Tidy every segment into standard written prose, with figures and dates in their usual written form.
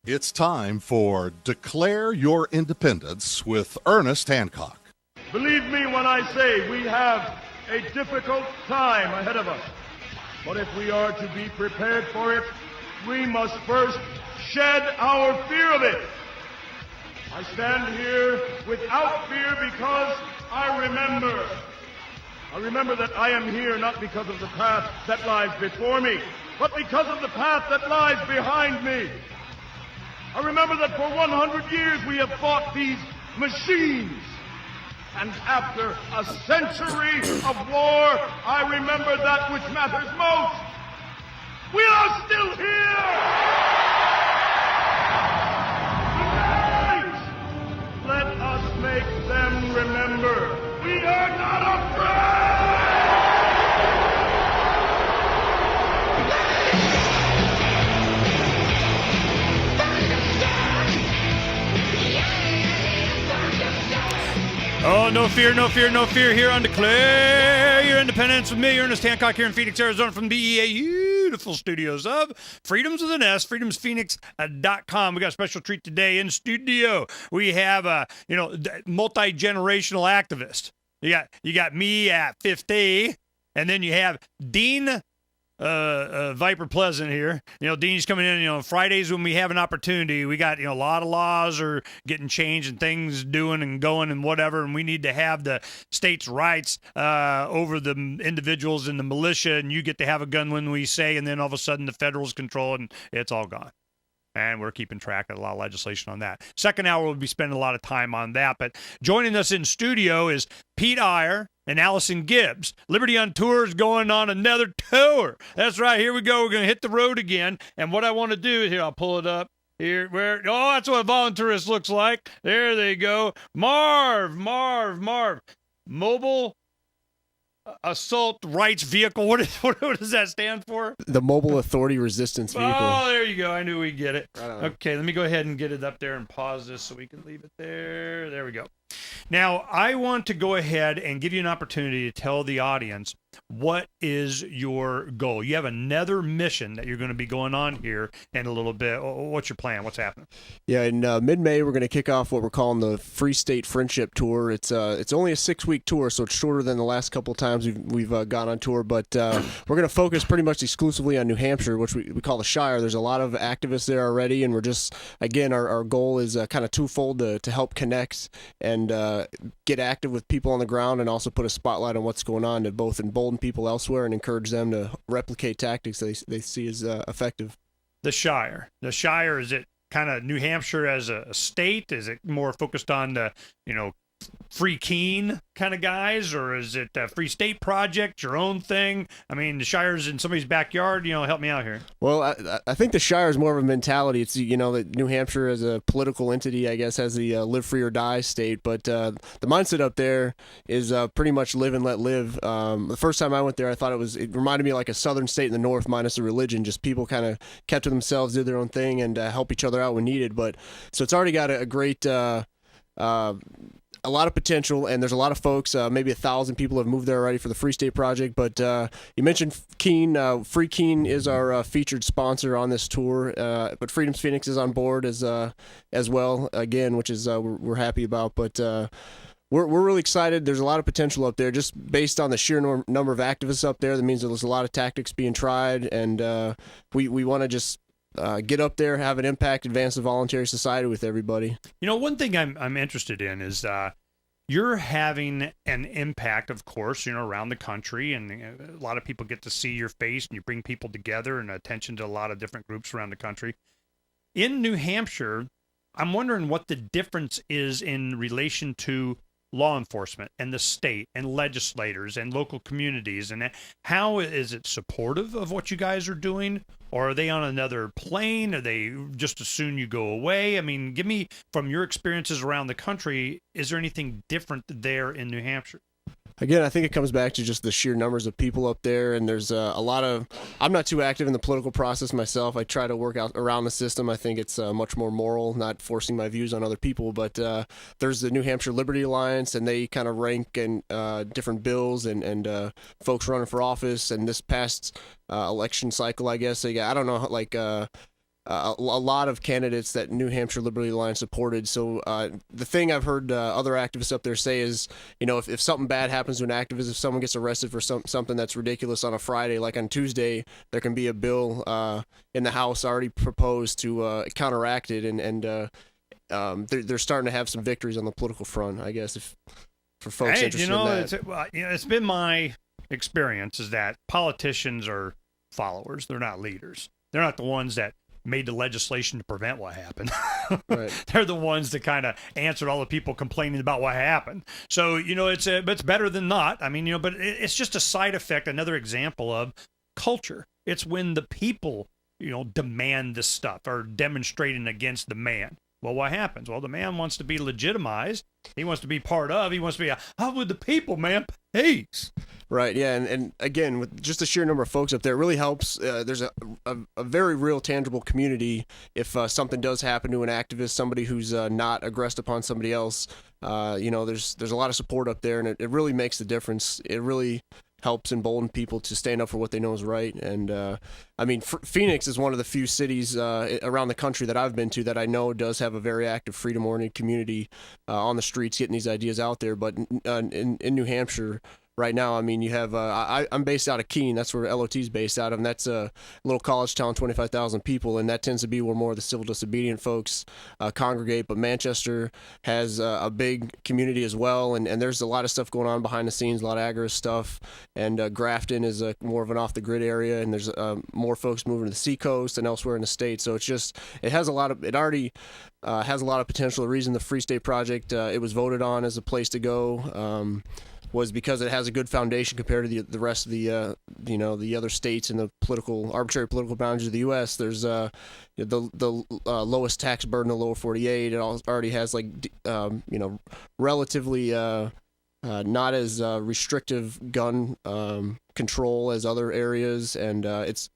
It's time for Declare Your Independence with Ernest Hancock. Believe me when I say we have a difficult time ahead of us. But if we are to be prepared for it, we must first shed our fear of it. I stand here without fear because I remember that I am here not because of the path that lies before me, but because of the path that lies behind me. I remember that for 100 years we have fought these machines. And after a century of war, I remember that which matters most. We are still here! Tonight, let us make them remember we are not afraid! Oh, no fear, no fear, no fear here on Declare Your Independence with me, Ernest Hancock, here in Phoenix, Arizona, from the beautiful studios of Freedoms with an S, freedomsphoenix.com. We got a special treat today in studio. We have a, multi-generational activist. You got me at 50, and then you have Dean Viper Pleasant here. Dean's coming in, Fridays when we have an opportunity. We got, a lot of laws are getting changed and things doing and going and whatever, and we need to have the state's rights over the individuals in the militia, and you get to have a gun when we say, and then all of a sudden the federals control, and it's all gone. And we're keeping track of a lot of legislation on that. Second hour, we'll be spending a lot of time on that. But joining us in studio is Pete Eyre and Allison Gibbs. Liberty on Tour is going on another tour. That's right. Here we go. We're going to hit the road again. And what I want to do here, I'll pull it up. Here, that's what a volunteerist looks like. There they go. Marv. Mobile Assault Rights Vehicle. What does that stand for? The Mobile Authority Resistance Vehicle. Oh, there you go. I knew we'd get it. Right on. Okay, let me go ahead and get it up there and pause this so we can leave it there. There we go. Now, I want to go ahead and give you an opportunity to tell the audience what is your goal. You have another mission that you're going to be going on here in a little bit. What's your plan? What's happening? Yeah, in mid-May, we're going to kick off what we're calling the Free State Friendship Tour. It's only a 6-week tour, so it's shorter than the last couple of times we've gone on tour, but we're going to focus pretty much exclusively on New Hampshire, which we call the Shire. There's a lot of activists there already, and we're just, again, our goal is kind of twofold to help connect and get active with people on the ground, and also put a spotlight on what's going on to both embolden people elsewhere and encourage them to replicate tactics they see as effective. The Shire, is it kind of New Hampshire as a state? Is it more focused on the, Free Keene kind of guys, or is it a Free State Project, your own thing? I mean, the Shire's in somebody's backyard. Help me out here. Well, I think the Shire is more of a mentality. It's, that New Hampshire as a political entity, I guess, has the live free or die state. But the mindset up there is pretty much live and let live. The first time I went there, I thought it reminded me of like a southern state in the north minus the religion. Just people kind of kept to themselves, did their own thing, and help each other out when needed. But so it's already got a great a lot of potential, and there's a lot of folks, maybe 1,000 people have moved there already for the Free State Project. But you mentioned Keene. Free Keene is our featured sponsor on this tour, but Freedom's Phoenix is on board as well, again, which is we're happy about. But we're really excited. There's a lot of potential up there, just based on the sheer number of activists up there. That means that there's a lot of tactics being tried, and we want to just get up there, have an impact, advance the voluntary society with everybody. One thing I'm interested in is you're having an impact, of course, around the country, and a lot of people get to see your face, and you bring people together and attention to a lot of different groups around the country. In New Hampshire, I'm wondering what the difference is in relation to law enforcement and the state and legislators and local communities, and how is it supportive of what you guys are doing, or are they on another plane? Are they just as soon you go away? I mean, give me, from your experiences around the country, is there anything different there in New Hampshire? Again, I think it comes back to just the sheer numbers of people up there, and there's a lot of. I'm not too active in the political process myself. I try to work out around the system. I think it's much more moral, not forcing my views on other people. But there's the New Hampshire Liberty Alliance, and they kind of rank and different bills and folks running for office. And this past election cycle, I guess they got, I don't know, like a lot of candidates that New Hampshire Liberty Alliance supported. So the thing I've heard other activists up there say is, if something bad happens to an activist, if someone gets arrested for something that's ridiculous on a Friday, like on Tuesday, there can be a bill in the House already proposed to counteract it, and they're starting to have some victories on the political front, I guess, for folks interested in that. It's been my experience is that politicians are followers. They're not leaders. They're not the ones that made the legislation to prevent what happened. Right. They're the ones that kind of answered all the people complaining about what happened. So, it's better than not. I mean, but it's just a side effect, another example of culture. It's when the people, demand this stuff or demonstrating against the man. Well, what happens? Well, the man wants to be legitimized. He wants to be part of. He wants to be out with the people, man. Peace. Right, yeah, and again, with just the sheer number of folks up there, it really helps. There's a very real, tangible community if something does happen to an activist, somebody who's not aggressed upon somebody else. There's a lot of support up there, and it really makes the difference. It really helps embolden people to stand up for what they know is right. And Phoenix is one of the few cities around the country that I've been to that I know does have a very active freedom-oriented community on the streets getting these ideas out there. But in New Hampshire right now, you have I'm based out of Keene. That's where LOT is based out of, and that's a little college town, 25,000 people, and that tends to be where more of the civil disobedient folks congregate. But Manchester has a big community as well, and there's a lot of stuff going on behind the scenes, a lot of agri stuff, and Grafton is more of an off-the-grid area, and there's more folks moving to the seacoast and elsewhere in the state. So it already has a lot of potential. The reason the Free State Project it was voted on as a place to go was because it has a good foundation compared to the rest of the the other states and the arbitrary political boundaries of the U.S. There's the lowest tax burden in the lower 48. It already has relatively not as restrictive gun control as other areas, and it's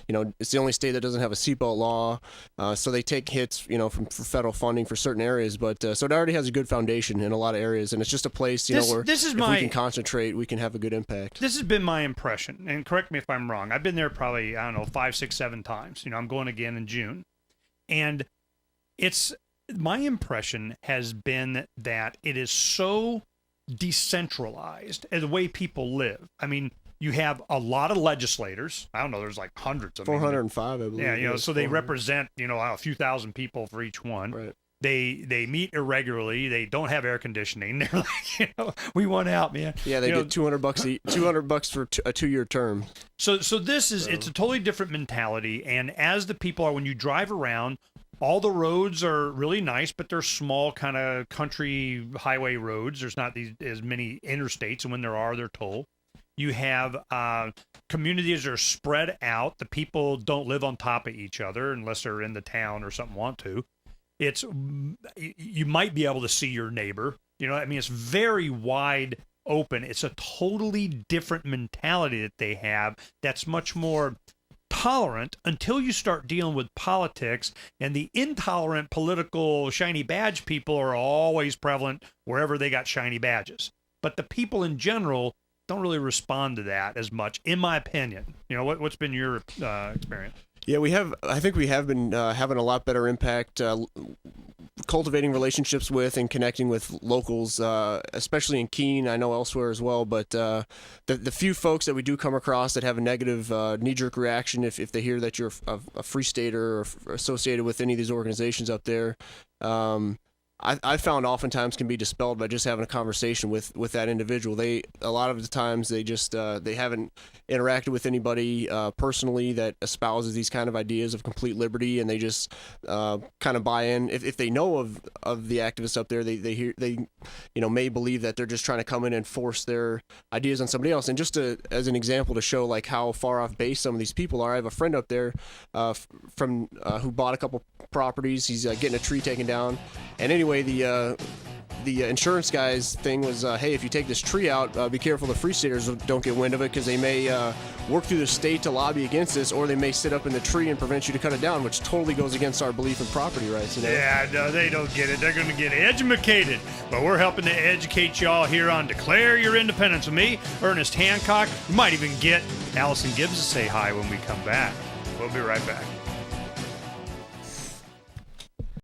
the only state that doesn't have a seatbelt law, so they take hits from federal funding for certain areas, but so it already has a good foundation in a lot of areas, and it's just a place where if we can concentrate, we can have a good impact. This has been my impression, and correct me if I'm wrong. I've been there probably 5, 6, 7 times. I'm going again in June, and my impression has been that it is so decentralized as the way people live. You have a lot of legislators. I don't know, there's like hundreds of 405, I believe. Yeah, so they represent, a few thousand people for each one. Right. They meet irregularly. They don't have air conditioning. They're like, we want out, man. Yeah, they get $200 for a 2-year term. So this is it's a totally different mentality. And as the people are, when you drive around, all the roads are really nice, but they're small kind of country highway roads. There's not as many interstates, and when there are, they're toll. You have communities that are spread out. The people don't live on top of each other unless they're in the town or something want to. You might be able to see your neighbor. It's very wide open. It's a totally different mentality that they have that's much more tolerant until you start dealing with politics, and the intolerant political shiny badge people are always prevalent wherever they got shiny badges. But the people in general don't really respond to that as much, in my opinion. What's been your experience? Yeah, I think we have been having a lot better impact cultivating relationships with and connecting with locals, especially in Keene. I know elsewhere as well, but the few folks that we do come across that have a negative knee-jerk reaction if they hear that you're a free stater or associated with any of these organizations up there, I found oftentimes can be dispelled by just having a conversation with that individual. A lot of the times they just they haven't interacted with anybody personally that espouses these kind of ideas of complete liberty, and they just kind of buy in. If they know of the activists up there, they may believe that they're just trying to come in and force their ideas on somebody else. And just as an example to show how far off base some of these people are, I have a friend up there who bought a couple properties. He's getting a tree taken down, and anyway. The insurance guy's thing was, hey, if you take this tree out, be careful the free staters don't get wind of it, because they may work through the state to lobby against this, or they may sit up in the tree and prevent you to cut it down, which totally goes against our belief in property rights. Yeah, no, they don't get it. They're going to get educated. But we're helping to educate y'all here on Declare Your Independence with me, Ernest Hancock. We might even get Allison Gibbs to say hi when we come back. We'll be right back.